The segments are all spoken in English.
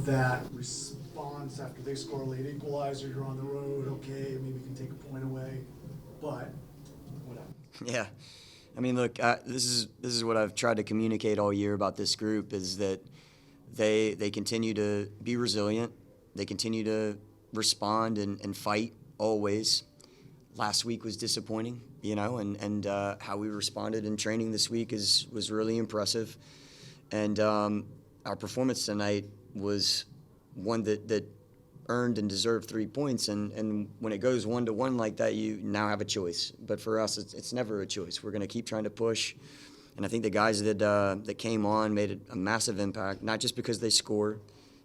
that response after they score a late equalizer, you're on the road, okay, maybe you can take a point away, but whatever. Yeah. I mean, look, this is what I've tried to communicate all year about this group is that they continue to be resilient. They continue to respond and fight always. Last week was disappointing, and how we responded in training this week was really impressive. And our performance tonight was one that earned and deserved 3 points. And when it goes 1-1 like that, you now have a choice. But for us, it's never a choice. We're going to keep trying to push. And I think the guys that came on made a massive impact, not just because they score,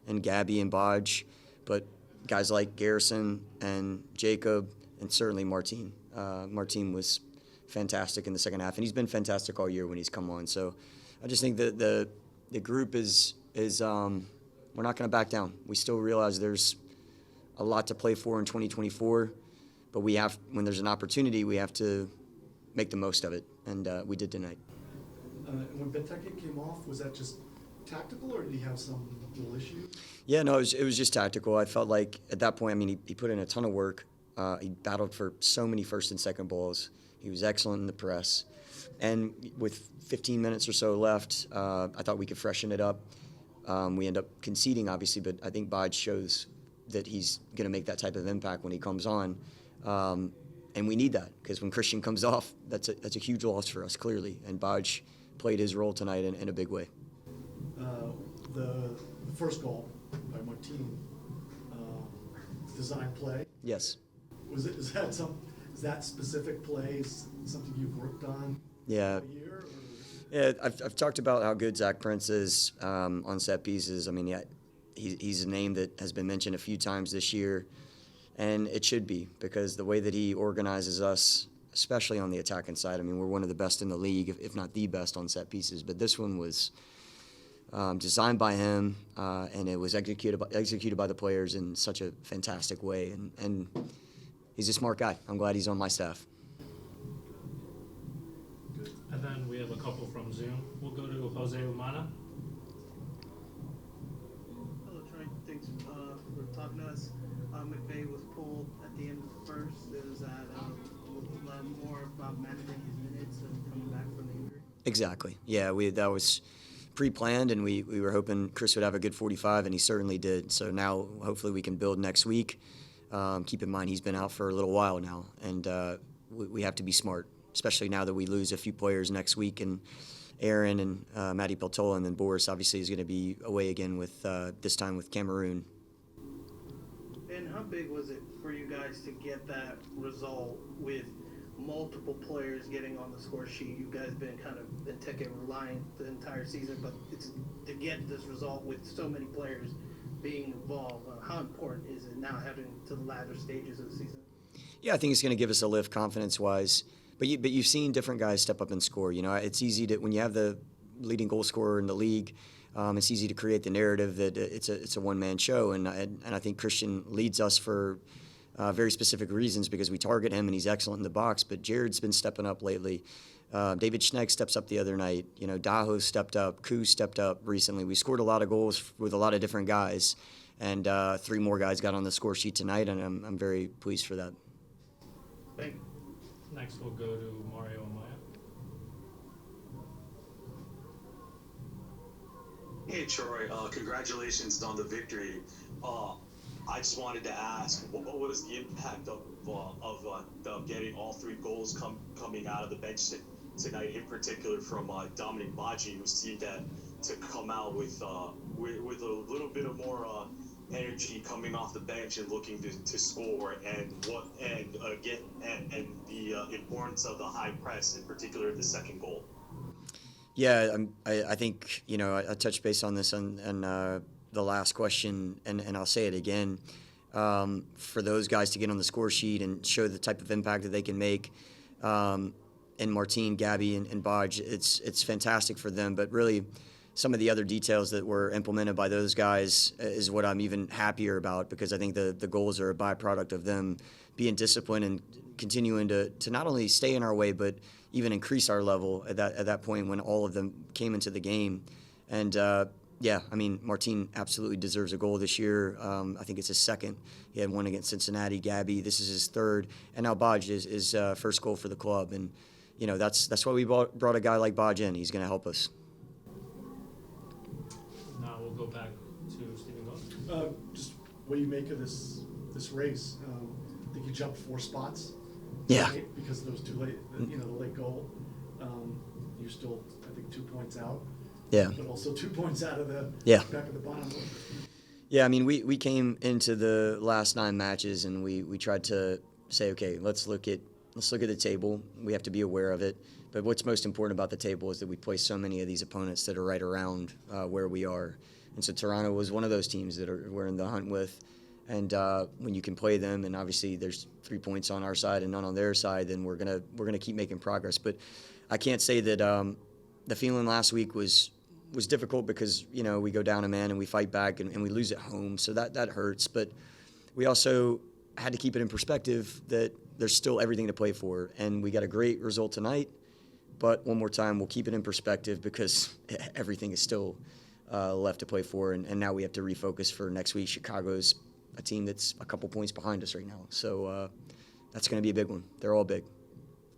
and Gabby and Bodge, but guys like Garrison and Jacob and certainly Martin. Martin was fantastic in the second half, and he's been fantastic all year when he's come on. So I just think that the group is we're not going to back down. We still realize there's a lot to play for in 2024, but when there's an opportunity, we have to make the most of it, and we did tonight. When Benteke came off, was that just tactical, or did he have some little issue? Yeah, no, it was just tactical. I felt like at that point, I mean, he put in a ton of work. He battled for so many first and second balls. He was excellent in the press. And with 15 minutes or so left, I thought we could freshen it up. We end up conceding, obviously, but I think Bodge shows that he's going to make that type of impact when he comes on. And we need that, because when Christian comes off, that's a huge loss for us, clearly. And Bodge played his role tonight in a big way. The first goal by Martin, design play. Yes. Is that specific play something you've worked on? Yeah. A year? Yeah, I've talked about how good Zach Prince is on set pieces. I mean, yeah, he's a name that has been mentioned a few times this year, and it should be, because the way that he organizes us, especially on the attacking side, I mean, we're one of the best in the league, if not the best on set pieces. But this one was designed by him, and it was executed by the players in such a fantastic way. And he's a smart guy. I'm glad he's on my staff. And then we have a couple from Zoom. We'll go to Jose Umana. Hello, Troy. Thanks for talking to us. McVay was pulled at the end of the first. Is that more about managing his minutes and coming back from the injury? Exactly. Yeah, that was pre-planned, and we were hoping Chris would have a good 45, and he certainly did. So now hopefully we can build next week. Keep in mind he's been out for a little while now, and we have to be smart, especially now that we lose a few players next week, and Aaron and Matty Peltola, and then Boris obviously is going to be away again with this time with Cameroon. And how big was it for you guys to get that result with multiple players getting on the score sheet? You guys been kind of Benteke reliant the entire season, but it's to get this result with so many players being involved. How important is it now heading to the latter stages of the season? Yeah, I think it's going to give us a lift confidence-wise. But you've seen different guys step up and score. You know, it's easy to, when you have the leading goal scorer in the league, it's easy to create the narrative that it's a one-man show. And I think Christian leads us for very specific reasons, because we target him and he's excellent in the box. But Jared's been stepping up lately. David Schnegg steps up the other night. You know, Daho stepped up. Koo stepped up recently. We scored a lot of goals with a lot of different guys. And 3 more guys got on the score sheet tonight, and I'm very pleased for that. Thank you. Next, we'll go to Mario Amaya. Hey, Troy. Congratulations on the victory. I just wanted to ask, what was the impact of getting all 3 goals coming out of the bench tonight, in particular from Dominic Baggi, who seemed to come out with a little bit of more energy coming off the bench and looking to score, and the importance of the high press, in particular the second goal. Yeah, I think, you know, I touched base on this on the last question, and I'll say it again. For those guys to get on the score sheet and show the type of impact that they can make, and Martin, Gabby, and Bodge, it's fantastic for them. But really, some of the other details that were implemented by those guys is what I'm even happier about, because I think the goals are a byproduct of them being disciplined and continuing to not only stay in our way, but even increase our level at that point when all of them came into the game. And Yeah, I mean, Martin absolutely deserves a goal this year. I think it's his second. He had one against Cincinnati. Gabby, this is his third, and now Bodge is first goal for the club. And that's why we brought a guy like Bodge in. He's going to help us. Now we'll go back to Stephen Goff. Just what do you make of this race? I think you jumped 4 spots. Yeah. Right? Because of those the late goal. You're still, I think, 2 points out. Yeah. But also 2 points out of the back of the bottom. Yeah, I mean, we came into the last 9 matches and we tried to say, okay, let's look at the table. We have to be aware of it. But what's most important about the table is that we play so many of these opponents that are right around where we are. And so Toronto was one of those teams that we're in the hunt with. And when you can play them, and obviously there's 3 points on our side and none on their side, then we're gonna keep making progress. But I can't say that the feeling last week was difficult because we go down a man and we fight back and we lose at home, so that hurts. But we also had to keep it in perspective that there's still everything to play for, and we got a great result tonight. But one more time, we'll keep it in perspective because everything is still left to play for, and now we have to refocus for next week. Chicago's a team that's a couple points behind us right now, so that's going to be a big one. They're all big.